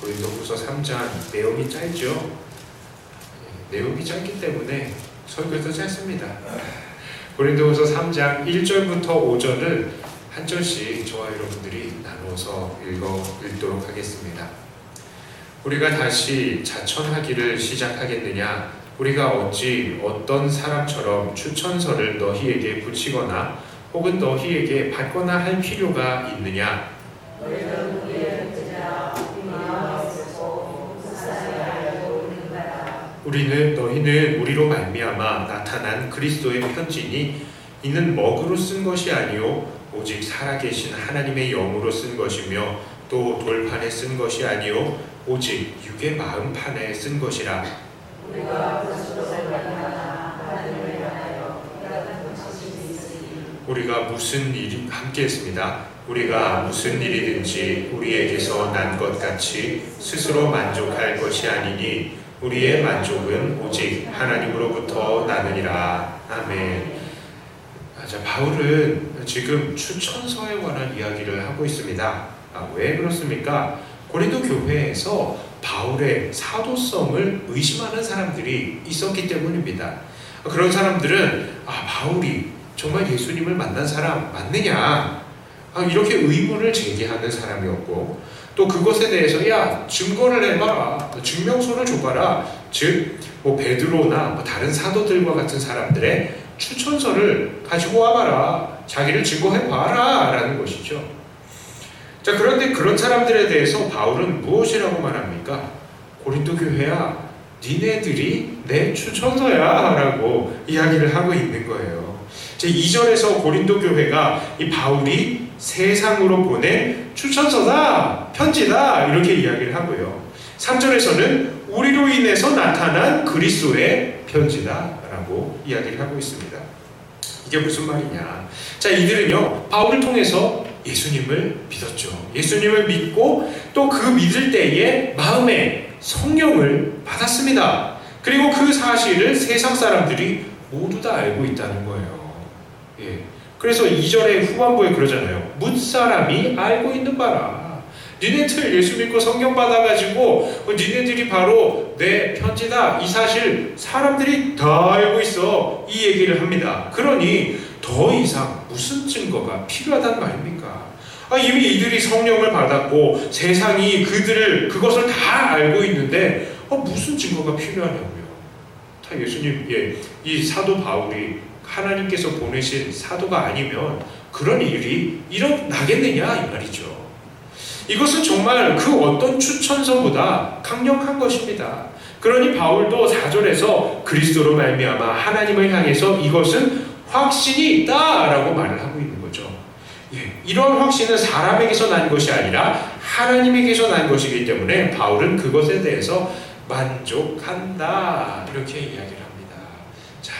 고린도후서 3장 내용이 짧죠. 내용이 짧기 때문에 설교도 짧습니다. 고린도후서 3장 1절부터 5절을 한 절씩 저와 여러분들이 나눠서 읽도록 하겠습니다. 우리가 다시 자천하기를 시작하겠느냐? 우리가 어찌 어떤 사람처럼 추천서를 너희에게 붙이거나 혹은 너희에게 받거나 할 필요가 있느냐? 너희는 우리로 말미암아 나타난 그리스도의 편지니 이는 먹으로 쓴 것이 아니요 오직 살아계신 하나님의 영으로 쓴 것이며 또 돌판에 쓴 것이 아니요 오직 육의 마음판에 쓴 것이라. 우리가 무슨 일이 함께 했습니다. 우리가 무슨 일이든지 우리에게서 난 것 같이 스스로 만족할 것이 아니니 우리의 만족은 오직 하나님으로부터 나느니라. 아멘. 자, 바울은 지금 추천서에 관한 이야기를 하고 있습니다. 왜 그렇습니까? 고린도 교회에서 바울의 사도성을 의심하는 사람들이 있었기 때문입니다. 그런 사람들은 바울이 정말 예수님을 만난 사람 맞느냐? 이렇게 의문을 제기하는 사람이었고, 또 그것에 대해서 증거를 해봐라, 증명서를 줘봐라. 즉 베드로나 다른 사도들과 같은 사람들의 추천서를 가지고 와봐라, 자기를 증거해봐라 라는 것이죠. 자, 그런데 그런 사람들에 대해서 바울은 무엇이라고 말합니까? 고린도 교회야, 니네들이 내 추천서야 라고 이야기를 하고 있는 거예요. 제 2절에서 고린도 교회가 이 바울이 세상으로 보낸 추천서다, 편지다 이렇게 이야기를 하고요. 3절에서는 우리로 인해서 나타난 그리스도의 편지다 라고 이야기를 하고 있습니다. 이게 무슨 말이냐? 자, 이들은요 바울을 통해서 예수님을 믿었죠. 예수님을 믿고 또 그 믿을 때에 마음에 성령을 받았습니다. 그리고 그 사실을 세상 사람들이 모두 다 알고 있다는 거예요. 그래서 2절의 후반부에 그러잖아요. 뭇사람이 알고 있는 바라. 니네들 예수 믿고 성령 받아가지고 니네들이 바로 내 편지다, 이 사실 사람들이 다 알고 있어, 이 얘기를 합니다. 그러니 더 이상 무슨 증거가 필요하단 말입니까? 이미 이들이 성령을 받았고 세상이 그것을 다 알고 있는데 무슨 증거가 필요하냐고요. 다 예수님, 이 사도 바울이 하나님께서 보내신 사도가 아니면 그런 일이 일어나겠느냐 이 말이죠. 이것은 정말 그 어떤 추천서보다 강력한 것입니다. 그러니 바울도 4절에서 그리스도로 말미암아 하나님을 향해서 이것은 확신이 있다라고 말을 하고 있는 거죠. 이런 확신은 사람에게서 난 것이 아니라 하나님에게서 난 것이기 때문에 바울은 그것에 대해서 만족한다 이렇게 이야기를 합니다. 자,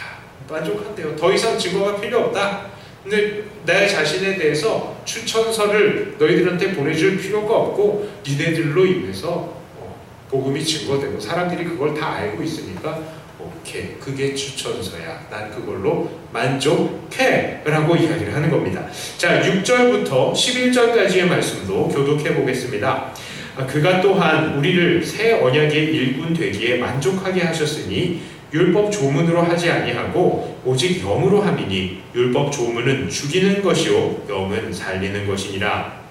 만족한대요. 더 이상 증거가 필요 없다. 근데 내 자신에 대해서 추천서를 너희들한테 보내줄 필요가 없고 니네들로 인해서 복음이 증거되고 사람들이 그걸 다 알고 있으니까 오케이, 그게 추천서야, 난 그걸로 만족해 라고 이야기를 하는 겁니다. 자, 6절부터 11절까지의 말씀도 교독해 보겠습니다. 그가 또한 우리를 새 언약의 일꾼 되기에 만족하게 하셨으니 율법 조문으로 하지 아니하고 오직 영으로 함이니 율법 조문은 죽이는 것이요 영은 살리는 것이니라.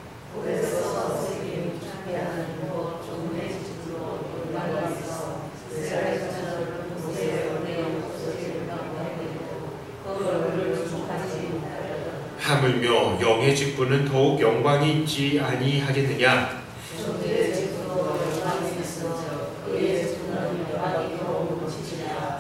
하물며 영의 직분은 더욱 영광이 있지 아니하겠느냐?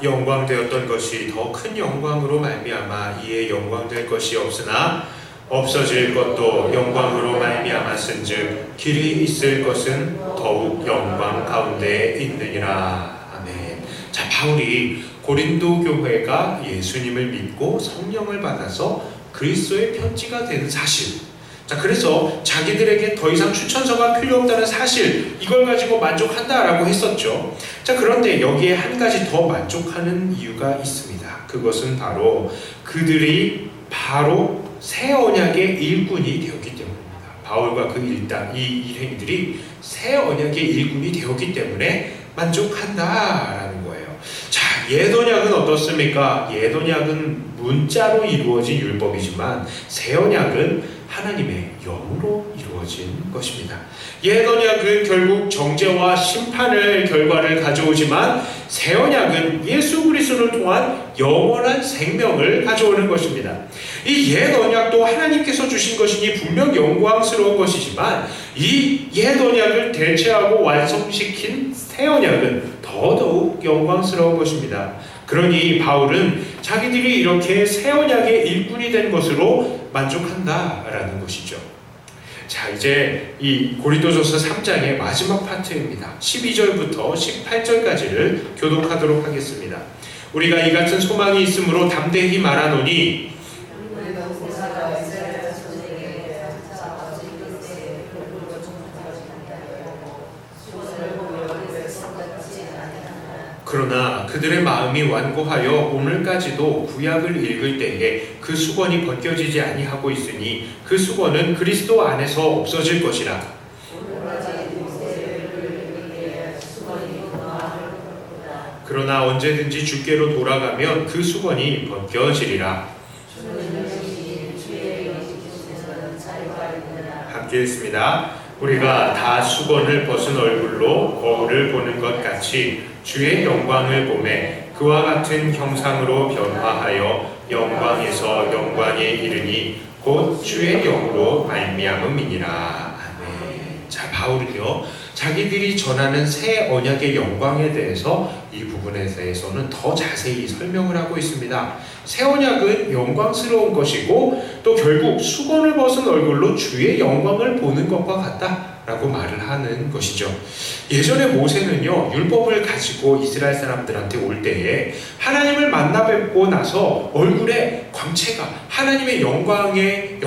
영광되었던 것이 더 큰 영광으로 말미암아 이에 영광될 것이 없으나 없어질 것도 영광으로 말미암았은즉 길이 있을 것은 더욱 영광 가운데 있느니라. 아멘. 자, 바울이 고린도 교회가 예수님을 믿고 성령을 받아서 그리스도의 편지가 된 사실, 자, 그래서 자기들에게 더 이상 추천서가 필요 없다는 사실, 이걸 가지고 만족한다라고 했었죠. 자, 그런데 여기에 한 가지 더 만족하는 이유가 있습니다. 그것은 바로 그들이 바로 새 언약의 일꾼이 되었기 때문입니다. 바울과 그 이 일행들이 새 언약의 일꾼이 되었기 때문에 만족한다라는 거예요. 자, 옛 언약은 어떻습니까? 옛 언약은 문자로 이루어진 율법이지만 새 언약은 하나님의 영으로 이루어진 것입니다. 옛 언약은 결국 정죄와 심판의 결과를 가져오지만 새 언약은 예수 그리스도를 통한 영원한 생명을 가져오는 것입니다. 이 옛 언약도 하나님께서 주신 것이니 분명 영광스러운 것이지만 이 옛 언약을 대체하고 완성시킨 새 언약은 더더욱 영광스러운 것입니다. 그러니 바울은 자기들이 이렇게 새 언약의 일꾼이 된 것으로 만족한다라는 것이죠. 자, 이제 이 고린도전서 3장의 마지막 파트입니다. 12절부터 18절까지를 교독하도록 하겠습니다. 우리가 이 같은 소망이 있으므로 담대히 말하노니 그러나 그들의 마음이 완고하여 오늘까지도 구약을 읽을 때에 그 수건이 벗겨지지 아니하고 있으니 그 수건은 그리스도 안에서 없어질 것이라. 그러나 언제든지 주께로 돌아가면 그 수건이 벗겨지리라. 함께 읽습니다. 우리가 다 수건을 벗은 얼굴로 거울을 보는 것 같이 주의 영광을 보매 그와 같은 형상으로 변화하여 영광에서 영광에 이르니 곧 주의 영으로 말미암음이니라. 아멘. 자, 바울은요, 자기들이 전하는 새 언약의 영광에 대해서 이 부분에 대해서는 더 자세히 설명을 하고 있습니다. 새 언약은 영광스러운 것이고 또 결국 수건을 벗은 얼굴로 주의 영광을 보는 것과 같다라고 말을 하는 것이죠. 예전에 모세는요, 율법을 가지고 이스라엘 사람들한테 올 때에 하나님을 만나 뵙고 나서 얼굴에 광채가 하나님의 영광의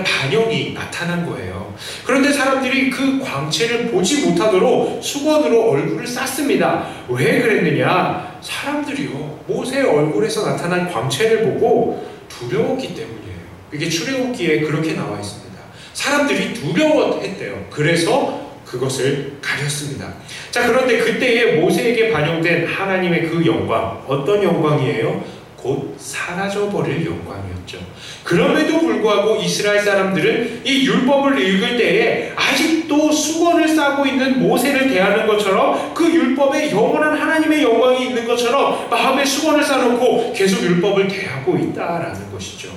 반영이 나타난 거예요. 그런데 사람들이 그 광채를 보지 못하도록 수건으로 얼굴을 쌌습니다. 왜 그랬느냐? 사람들이요, 모세의 얼굴에서 나타난 광채를 보고 두려웠기 때문이에요. 이게 출애굽기에 그렇게 나와 있습니다. 사람들이 두려워했대요. 그래서 그것을 가렸습니다. 자, 그런데 그때에 모세에게 반영된 하나님의 그 영광, 어떤 영광이에요? 곧 사라져버릴 영광이었죠. 그럼에도 불구하고 이스라엘 사람들은 이 율법을 읽을 때에 아직도 수건을 싸고 있는 모세를 대하는 것처럼 그 율법에 영원한 하나님의 영광이 있는 것처럼 마음에 수건을 싸놓고 계속 율법을 대하고 있다라는 것이죠.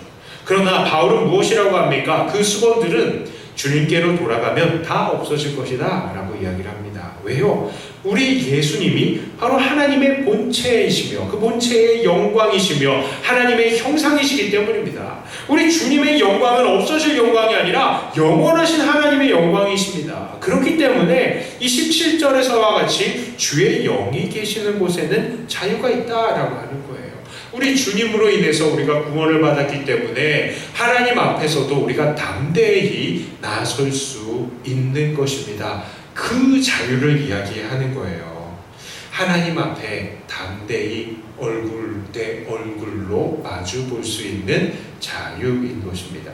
그러나 바울은 무엇이라고 합니까? 그 수건들은 주님께로 돌아가면 다 없어질 것이다 라고 이야기를 합니다. 왜요? 우리 예수님이 바로 하나님의 본체이시며 그 본체의 영광이시며 하나님의 형상이시기 때문입니다. 우리 주님의 영광은 없어질 영광이 아니라 영원하신 하나님의 영광이십니다. 그렇기 때문에 이 17절에서와 같이 주의 영이 계시는 곳에는 자유가 있다라고 하는 거예요. 우리 주님으로 인해서 우리가 구원을 받았기 때문에 하나님 앞에서도 우리가 담대히 나설 수 있는 것입니다. 그 자유를 이야기하는 거예요. 하나님 앞에 담대히 얼굴 대 얼굴로 마주 볼 수 있는 자유인 것입니다.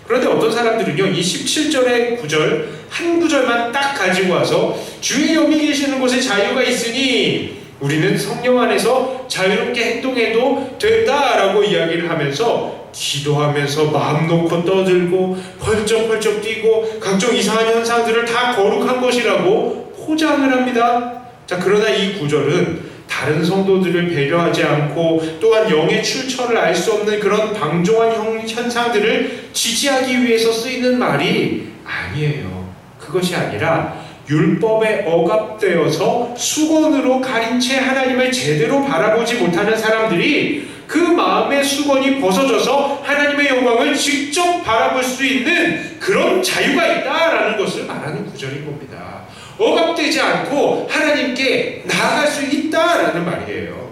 그런데 어떤 사람들은요, 이 17절의 구절 한 구절만 딱 가지고 와서 주의 영이 계시는 곳에 자유가 있으니 우리는 성령 안에서 자유롭게 행동해도 된다라고 이야기를 하면서 기도하면서 마음 놓고 떠들고 펄쩍펄쩍 뛰고 각종 이상한 현상들을 다 거룩한 것이라고 포장을 합니다. 자, 그러나 이 구절은 다른 성도들을 배려하지 않고 또한 영의 출처를 알 수 없는 그런 방종한 현상들을 지지하기 위해서 쓰이는 말이 아니에요. 그것이 아니라 율법에 억압되어서 수건으로 가린 채 하나님을 제대로 바라보지 못하는 사람들이 그 마음의 수건이 벗어져서 하나님의 영광을 직접 바라볼 수 있는 그런 자유가 있다라는 것을 말하는 구절인 겁니다. 억압되지 않고 하나님께 나아갈 수 있다라는 말이에요.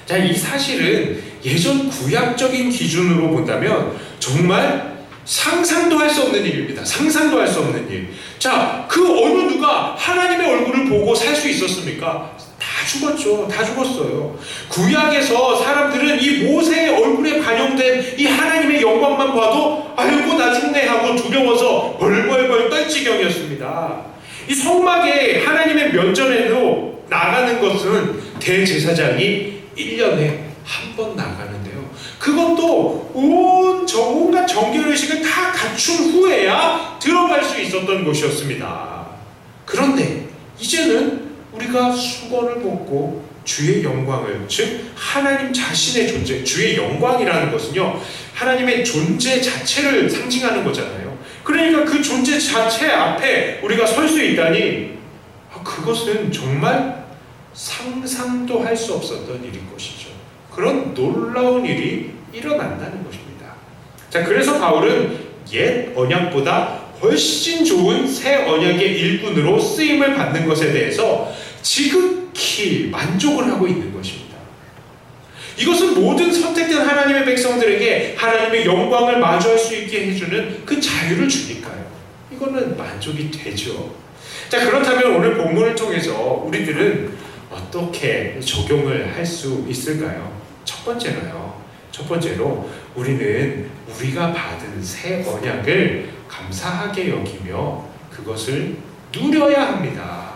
자, 이 사실은 예전 구약적인 기준으로 본다면 정말 상상도 할 수 없는 일입니다. 상상도 할 수 없는 일. 자, 그 어느 누가 하나님의 얼굴을 보고 살 수 있었습니까? 다 죽었죠. 다 죽었어요. 구약에서 사람들은 이 모세의 얼굴에 반영된 이 하나님의 영광만 봐도 아이고 나 죽네 하고 두려워서 벌벌벌 떨 지경이었습니다. 이 성막에 하나님의 면전에도 나가는 것은 대제사장이 1년에 한 번 나가는데요. 그것도 온갖 정결의식을 다 갖춘 후에야 들어갈 수 있었던 곳이었습니다. 그런데 이제는 우리가 수건을 벗고 주의 영광을, 즉 하나님 자신의 존재, 주의 영광이라는 것은요 하나님의 존재 자체를 상징하는 거잖아요. 그러니까 그 존재 자체 앞에 우리가 설 수 있다니 그것은 정말 상상도 할 수 없었던 일인 것이죠. 그런 놀라운 일이 일어난다는 것입니다. 자, 그래서 바울은 옛 언약보다 훨씬 좋은 새 언약의 일꾼으로 쓰임을 받는 것에 대해서 지극히 만족을 하고 있는 것입니다. 이것은 모든 선택된 하나님의 백성들에게 하나님의 영광을 마주할 수 있게 해주는 그 자유를 주니까요. 이거는 만족이 되죠. 자, 그렇다면 오늘 본문을 통해서 우리들은 어떻게 적용을 할 수 있을까요? 첫 번째로 우리는 우리가 받은 새 언약을 감사하게 여기며 그것을 누려야 합니다.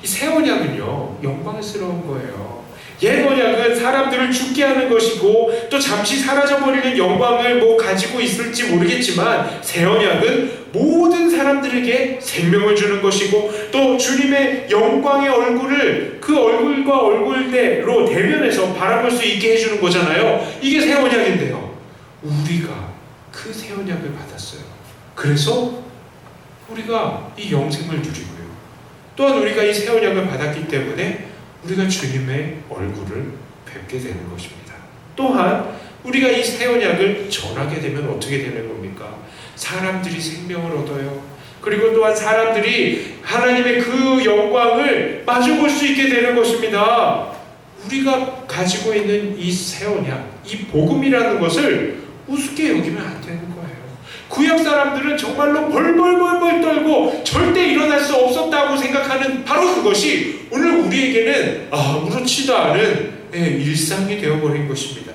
이 새 언약은요 영광스러운 거예요. 옛 언약은 사람들을 죽게 하는 것이고 또 잠시 사라져버리는 영광을 가지고 있을지 모르겠지만 새 언약은 모든 사람들에게 생명을 주는 것이고 또 주님의 영광의 얼굴을 그 얼굴과 얼굴대로 대면해서 바라볼 수 있게 해주는 거잖아요. 이게 새 언약인데요. 우리가 그 새 언약을 받았어요. 그래서 우리가 이 영생을 누리고요. 또한 우리가 이 새 언약을 받았기 때문에 우리가 주님의 얼굴을 뵙게 되는 것입니다. 또한 우리가 이 새 언약을 전하게 되면 어떻게 되는 겁니까? 사람들이 생명을 얻어요. 그리고 또한 사람들이 하나님의 그 영광을 마주볼 수 있게 되는 것입니다. 우리가 가지고 있는 이 새 언약, 이 복음이라는 것을 우습게 여기면 안 되는 거예요. 구약 사람들은 정말로 벌벌벌벌 떨고 절대 일어날 수 없었다고 생각하는 바로 그것이 오늘 우리에게는 아무렇지도 않은 일상이 되어버린 것입니다.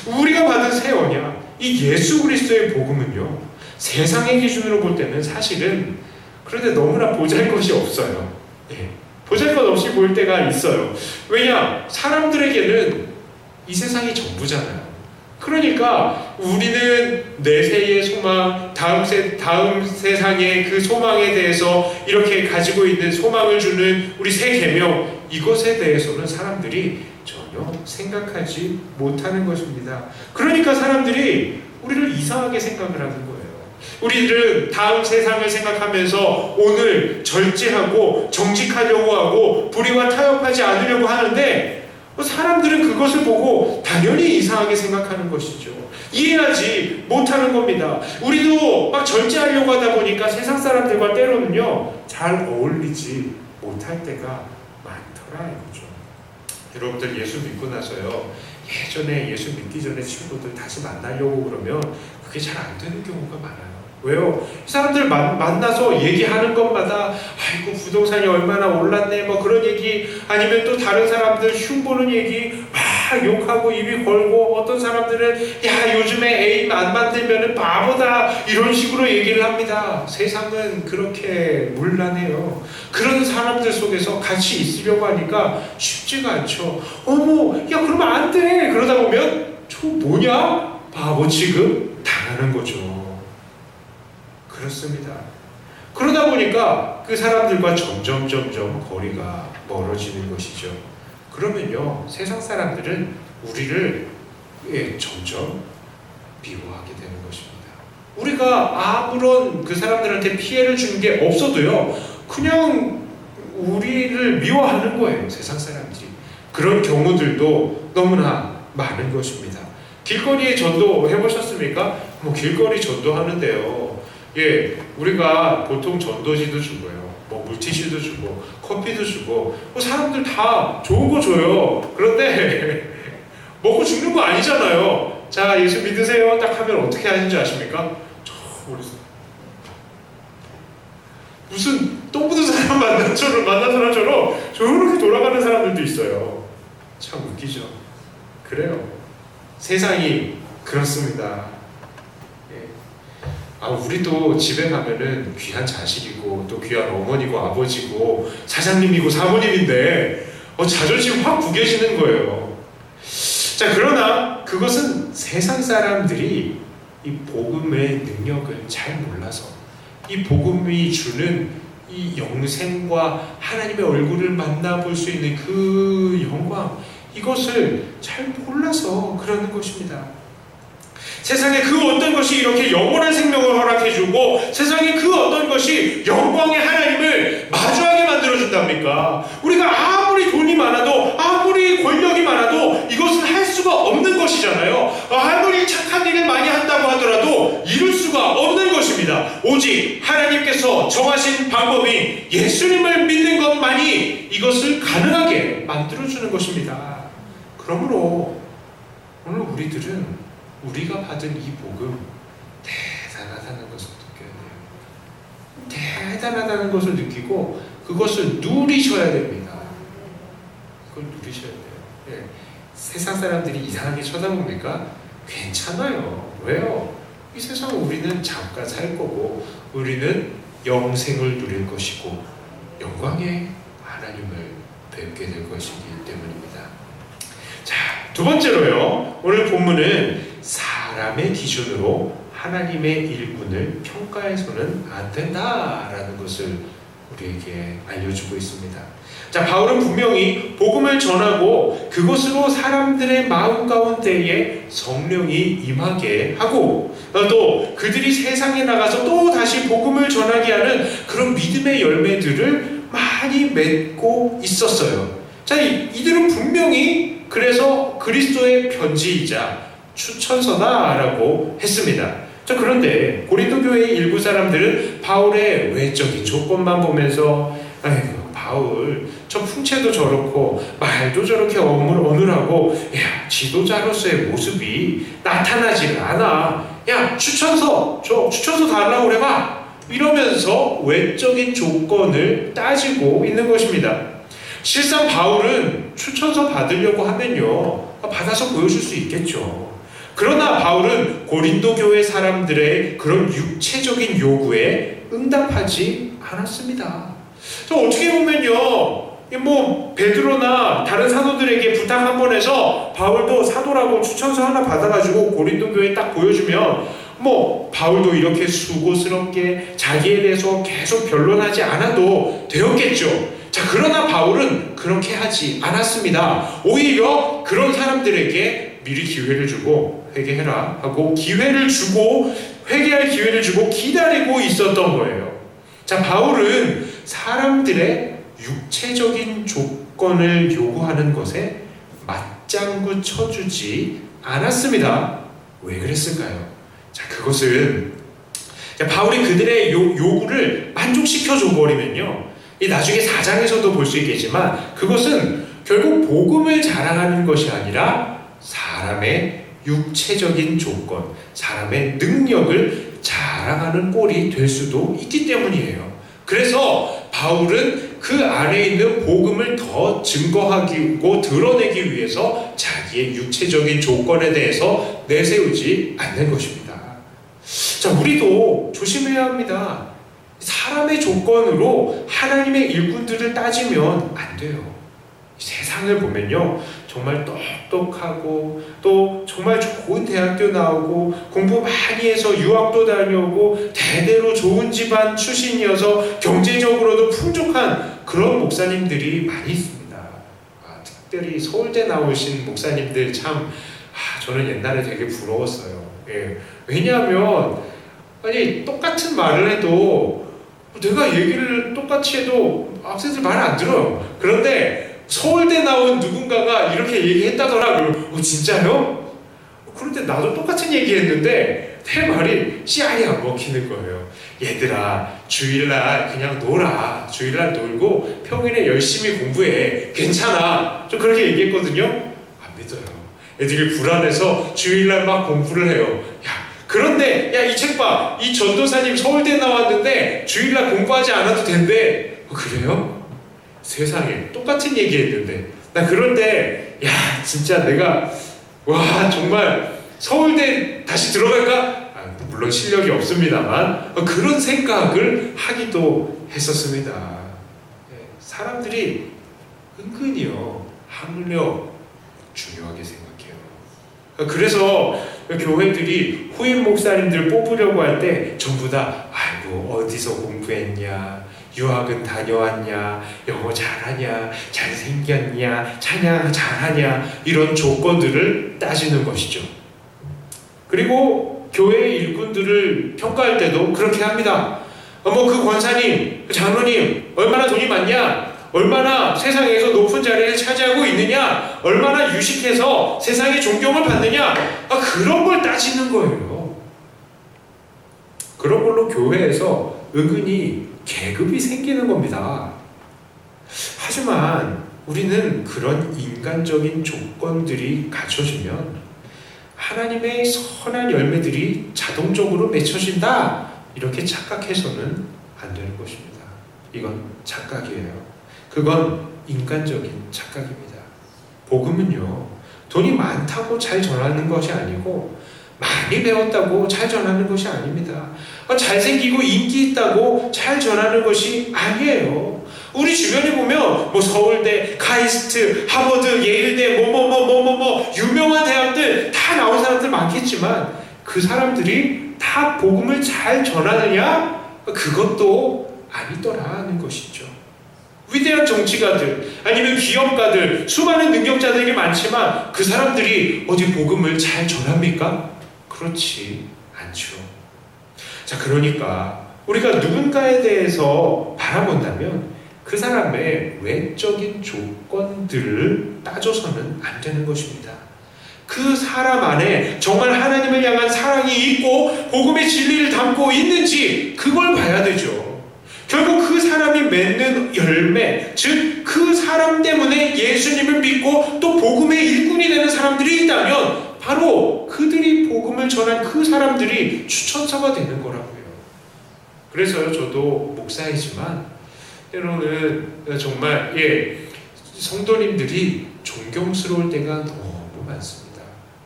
우리가 받은 새 언약, 이 예수 그리스도의 복음은요 세상의 기준으로 볼 때는 사실은 그런데 너무나 보잘것이 없어요. 보잘것 없이 보일 때가 있어요. 왜냐? 사람들에게는 이 세상이 전부잖아요. 그러니까 우리는 내세의 소망, 다음 세상의 그 소망에 대해서 이렇게 가지고 있는 소망을 주는 우리 새 계명, 이것에 대해서는 사람들이 전혀 생각하지 못하는 것입니다. 그러니까 사람들이 우리를 이상하게 생각을 하는 거예요. 우리들은 다음 세상을 생각하면서 오늘 절제하고 정직하려고 하고 불의와 타협하지 않으려고 하는데 사람들은 그것을 보고 당연히 이상하게 생각하는 것이죠. 이해하지 못하는 겁니다. 우리도 막 절제하려고 하다 보니까 세상 사람들과 때로는요 잘 어울리지 못할 때가 많더라 이거죠. 여러분들 예수 믿고 나서요 예전에 예수 믿기 전에 친구들 다시 만나려고 그러면 그게 잘 안 되는 경우가 많아요. 왜요? 사람들 만나서 얘기하는 것마다 아이고 부동산이 얼마나 올랐네 그런 얘기, 아니면 또 다른 사람들 흉보는 얘기 막 욕하고 입이 걸고, 어떤 사람들은 야 요즘에 애인 안 만들면은 바보다 이런 식으로 얘기를 합니다. 세상은 그렇게 문란해요. 그런 사람들 속에서 같이 있으려고 하니까 쉽지가 않죠. 어머 야 그러면 안 돼. 그러다 보면 저 뭐냐 바보 취급 당하는 거죠. 그렇습니다. 그러다 보니까 그 사람들과 점점 거리가 멀어지는 것이죠. 그러면요 세상 사람들은 우리를 점점 미워하게 되는 것입니다. 우리가 아무런 그 사람들한테 피해를 준 게 없어도요 그냥 우리를 미워하는 거예요. 세상 사람들이. 그런 경우들도 너무나 많은 것입니다. 길거리에 전도 해보셨습니까? 길거리 전도 하는데요 우리가 보통 전도지도 주고요, 물티슈도 주고, 커피도 주고, 사람들 다 좋은 거 줘요. 그런데 먹고 죽는 거 아니잖아요. 자, 예수 믿으세요. 딱 하면 어떻게 하는지 아십니까? 무슨 똥 묻은 사람 만난 사람처럼 저렇게 돌아가는 사람들도 있어요. 참 웃기죠. 그래요. 세상이 그렇습니다. 우리도 집에 가면은 귀한 자식이고 또 귀한 어머니고 아버지고 사장님이고 사모님인데 자존심 확 구겨지는 거예요. 자, 그러나 그것은 세상 사람들이 이 복음의 능력을 잘 몰라서, 이 복음이 주는 이 영생과 하나님의 얼굴을 만나볼 수 있는 그 영광, 이것을 잘 몰라서 그러는 것입니다. 세상에 그 어떤 것이 이렇게 영원한 생명을 허락해주고 세상에 그 어떤 것이 영광의 하나님을 마주하게 만들어준답니까? 우리가 아무리 돈이 많아도 아무리 권력이 많아도 이것은 할 수가 없는 것이잖아요. 아무리 착한 일을 많이 한다고 하더라도 이룰 수가 없는 것입니다. 오직 하나님께서 정하신 방법이 예수님을 믿는 것만이 이것을 가능하게 만들어주는 것입니다. 그러므로 오늘 우리들은 우리가 받은 이 복음 대단하다는 것을 느껴야 돼요. 대단하다는 것을 느끼고 그것을 누리셔야 됩니다. 그걸 누리셔야 돼요. 예. 세상 사람들이 이상하게 쳐다봅니까? 괜찮아요. 왜요? 이 세상 우리는 잠깐 살 거고 우리는 영생을 누릴 것이고 영광의 하나님을 뵙게 될 것이기 때문입니다. 자, 두 번째로요. 오늘 본문은 사람의 기준으로 하나님의 일꾼을 평가해서는 안 된다라는 것을 우리에게 알려주고 있습니다. 자, 바울은 분명히 복음을 전하고 그것으로 사람들의 마음 가운데에 성령이 임하게 하고 또 그들이 세상에 나가서 또 다시 복음을 전하게 하는 그런 믿음의 열매들을 많이 맺고 있었어요. 자, 이들은 분명히 그래서 그리스도의 편지이자 추천서다라고 했습니다. 자, 그런데 고린도 교회의 일부 사람들은 바울의 외적인 조건만 보면서 아이고 바울 저 풍채도 저렇고 말도 저렇게 어눌하고 야 지도자로서의 모습이 나타나질 않아. 야 추천서 달라고 그래봐. 이러면서 외적인 조건을 따지고 있는 것입니다. 실상 바울은 추천서 받으려고 하면요 받아서 보여줄 수 있겠죠. 그러나 바울은 고린도 교회 사람들의 그런 육체적인 요구에 응답하지 않았습니다. 어떻게 보면요 베드로나 다른 사도들에게 부탁 한 번 해서 바울도 사도라고 추천서 하나 받아가지고 고린도 교회에 딱 보여주면 바울도 이렇게 수고스럽게 자기에 대해서 계속 변론하지 않아도 되었겠죠. 자, 그러나 바울은 그렇게 하지 않았습니다. 오히려 그런 사람들에게 미리 기회를 주고 회개해라 하고 기회를 주고 회개할 기회를 주고 기다리고 있었던 거예요. 자, 바울은 사람들의 육체적인 조건을 요구하는 것에 맞장구 쳐주지 않았습니다. 왜 그랬을까요? 자, 그것은 바울이 그들의 요구를 만족시켜줘 버리면요 나중에 4장에서도 볼 수 있겠지만 그것은 결국 복음을 자랑하는 것이 아니라 사람의 육체적인 조건, 사람의 능력을 자랑하는 꼴이 될 수도 있기 때문이에요. 그래서 바울은 그 안에 있는 복음을 더 증거하고 드러내기 위해서 자기의 육체적인 조건에 대해서 내세우지 않는 것입니다. 자, 우리도 조심해야 합니다. 사람의 조건으로 하나님의 일꾼들을 따지면 안 돼요. 세상을 보면요 정말 똑똑하고 또 정말 좋은 대학교 나오고 공부 많이 해서 유학도 다녀오고 대대로 좋은 집안 출신이어서 경제적으로도 풍족한 그런 목사님들이 많이 있습니다. 특별히 서울대 나오신 목사님들 참 저는 옛날에 되게 부러웠어요. 예. 왜냐하면 똑같은 말을 해도 내가 얘기를 똑같이 해도 학생들 말을 안 들어요. 그런데 서울대 나온 누군가가 이렇게 얘기했다더라. 진짜요? 그런데 나도 똑같은 얘기했는데 내 말이 씨알이 안 먹히는 거예요. 얘들아 주일날 그냥 놀아. 주일날 놀고 평일에 열심히 공부해. 괜찮아. 좀 그렇게 얘기했거든요. 안 믿어요. 애들이 불안해서 주일날 막 공부를 해요. 그런데 이 책 봐. 이 전도사님 서울대 나왔는데 주일날 공부하지 않아도 된대. 그래요? 세상에 똑같은 얘기했는데 나 그런데 야 진짜 내가 와 정말 서울대 다시 들어갈까? 물론 실력이 없습니다만 그런 생각을 하기도 했었습니다. 사람들이 은근히요 학력 중요하게 생각해요. 그래서 교회들이 후임 목사님들 뽑으려고 할 때 전부 다 아이고 어디서 공부했냐, 유학은 다녀왔냐, 영어 잘하냐, 잘생겼냐, 찬양 잘하냐 이런 조건들을 따지는 것이죠. 그리고 교회 일꾼들을 평가할 때도 그렇게 합니다. 뭐 그 권사님, 그 장로님 얼마나 돈이 많냐, 얼마나 세상에서 높은 자리를 차지하고 있느냐, 얼마나 유식해서 세상의 존경을 받느냐, 그런 걸 따지는 거예요. 그런 걸로 교회에서 은근히 계급이 생기는 겁니다. 하지만 우리는 그런 인간적인 조건들이 갖춰지면 하나님의 선한 열매들이 자동적으로 맺혀진다 이렇게 착각해서는 안 되는 것입니다. 이건 착각이에요. 그건 인간적인 착각입니다. 복음은요 돈이 많다고 잘 전하는 것이 아니고 많이 배웠다고 잘 전하는 것이 아닙니다. 잘생기고 인기 있다고 잘 전하는 것이 아니에요. 우리 주변에 보면 뭐 서울대, 카이스트, 하버드, 예일대 뭐 유명한 대학들 다 나온 사람들 많겠지만 그 사람들이 다 복음을 잘 전하느냐? 그것도 아니더라는 것이죠. 위대한 정치가들 아니면 기업가들 수많은 능력자들이 많지만 그 사람들이 어디 복음을 잘 전합니까? 그렇지 않죠. 자, 그러니까 우리가 누군가에 대해서 바라본다면 그 사람의 외적인 조건들을 따져서는 안 되는 것입니다. 그 사람 안에 정말 하나님을 향한 사랑이 있고 복음의 진리를 담고 있는지 그걸 봐야 되죠. 결국 그 사람이 맺는 열매, 즉 그 사람 때문에 예수님을 믿고 또 복음의 일꾼이 되는 사람들이 있다면 바로 그들이 복음을 전한 그 사람들이 추천서가 되는 거라고요. 그래서 저도 목사이지만 때로는 정말 성도님들이 존경스러울 때가 너무 많습니다.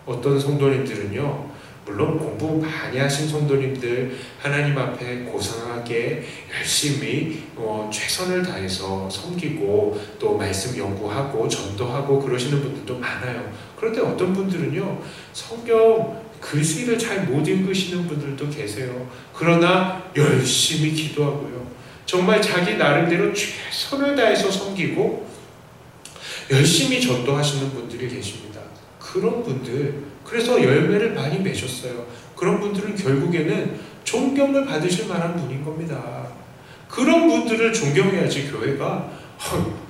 어떤 성도님들은요 물론 공부 많이 하신 성도님들 하나님 앞에 고상하게 열심히 최선을 다해서 섬기고 또 말씀 연구하고 전도하고 그러시는 분들도 많아요. 그런데 어떤 분들은요 성경 글씨를 잘 못 읽으시는 분들도 계세요. 그러나 열심히 기도하고요 정말 자기 나름대로 최선을 다해서 섬기고 열심히 전도하시는 분들이 계십니다. 그런 분들 그래서 열매를 많이 맺었어요. 그런 분들은 결국에는 존경을 받으실 만한 분인 겁니다. 그런 분들을 존경해야지 교회가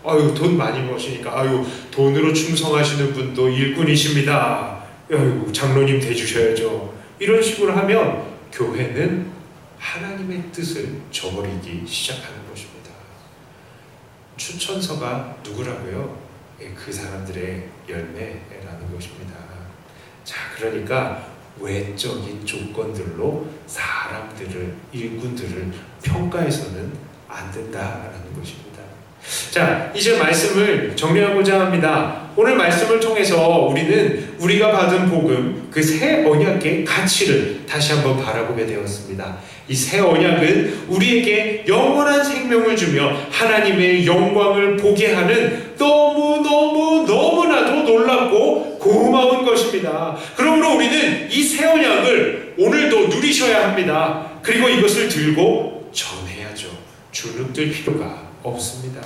아유 돈 많이 버시니까 아유 돈으로 충성하시는 분도 일꾼이십니다. 아유 장로님 돼주셔야죠. 이런 식으로 하면 교회는 하나님의 뜻을 저버리기 시작하는 것입니다. 추천서가 누구라고요? 그 사람들의 열매라는 것입니다. 자, 그러니까 외적인 조건들로 사람들을, 일꾼들을 평가해서는 안 된다라는 것입니다. 자, 이제 말씀을 정리하고자 합니다. 오늘 말씀을 통해서 우리는 우리가 받은 복음, 그 새 언약의 가치를 다시 한번 바라보게 되었습니다. 이 새 언약은 우리에게 영원한 생명을 주며 하나님의 영광을 보게 하는 너무나도 놀랍고 고마운 것입니다. 그러므로 우리는 이 새 언약을 오늘도 누리셔야 합니다. 그리고 이것을 들고 전해야죠. 주눅들 필요가 없습니다.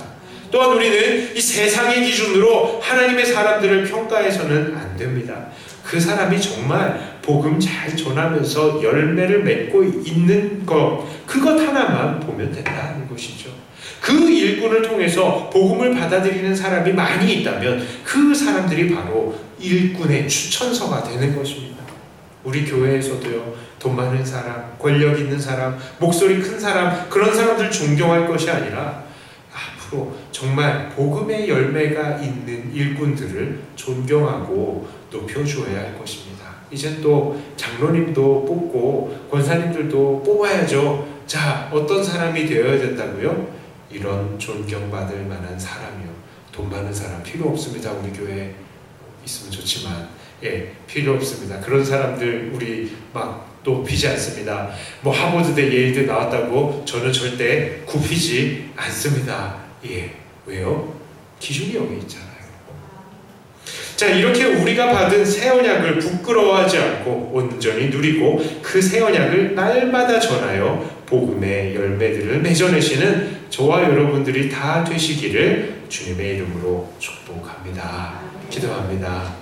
또한 우리는 이 세상의 기준으로 하나님의 사람들을 평가해서는 안 됩니다. 그 사람이 정말 복음 잘 전하면서 열매를 맺고 있는 것, 그것 하나만 보면 된다는 것이죠. 그 일꾼을 통해서 복음을 받아들이는 사람이 많이 있다면 그 사람들이 바로 일꾼의 추천서가 되는 것입니다. 우리 교회에서도요, 돈 많은 사람, 권력 있는 사람, 목소리 큰 사람, 그런 사람들 존경할 것이 아니라 앞으로 정말 복음의 열매가 있는 일꾼들을 존경하고 높여주어야 할 것입니다. 이제 또 장로님도 뽑고 권사님들도 뽑아야죠. 자, 어떤 사람이 되어야 된다고요? 이런 존경받을 만한 사람이요. 돈 많은 사람 필요 없습니다. 우리 교회에 있으면 좋지만 필요 없습니다. 그런 사람들 우리 막 높이지 않습니다. 뭐 하버드대 예일대 나왔다고 저는 절대 굽히지 않습니다. 왜요? 기준이 여기 있잖아요. 자, 이렇게 우리가 받은 새 언약을 부끄러워하지 않고 온전히 누리고 그 새 언약을 날마다 전하여 복음의 열매들을 맺어내시는 저와 여러분들이 다 되시기를 주님의 이름으로 축복합니다. 기도합니다.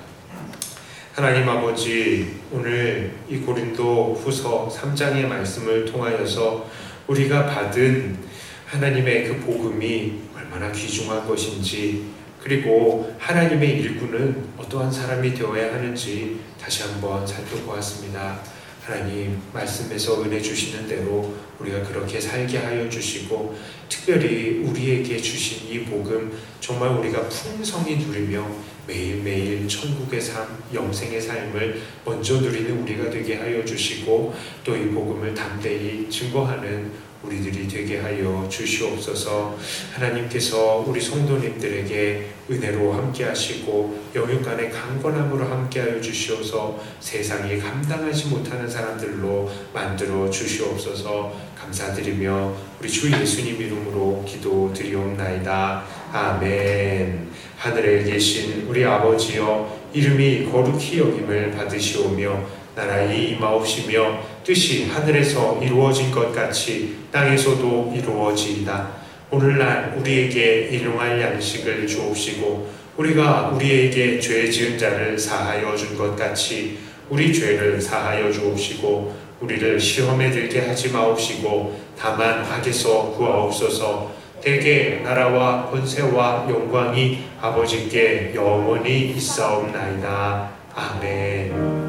하나님 아버지, 오늘 이 고린도 후서 3장의 말씀을 통하여서 우리가 받은 하나님의 그 복음이 얼마나 귀중한 것인지, 그리고 하나님의 일꾼은 어떠한 사람이 되어야 하는지 다시 한번 살펴보았습니다. 하나님, 말씀에서 은혜 주시는 대로 우리가 그렇게 살게 하여 주시고, 특별히 우리에게 주신 이 복음 정말 우리가 풍성히 누리며 매일매일 천국의 삶, 영생의 삶을 먼저 누리는 우리가 되게 하여 주시고, 또 이 복음을 담대히 증거하는 우리들이 되게 하여 주시옵소서. 하나님께서 우리 성도님들에게 은혜로 함께 하시고 영육간의 강건함으로 함께 하여 주시옵소서. 세상이 감당하지 못하는 사람들로 만들어 주시옵소서. 감사드리며 우리 주 예수님 이름으로 기도드리옵나이다. 아멘. 하늘에 계신 우리 아버지여, 이름이 거룩히 여김을 받으시오며 나라의 임하옵시며 뜻이 하늘에서 이루어진 것 같이 땅에서도 이루어지이다. 오늘날 우리에게 일용할 양식을 주옵시고 우리가 우리에게 죄 지은 자를 사하여 준 것 같이 우리 죄를 사하여 주옵시고 우리를 시험에 들게 하지 마옵시고 다만 악에서 구하옵소서. 대개 나라와 권세와 영광이 아버지께 영원히 있사옵나이다. 아멘.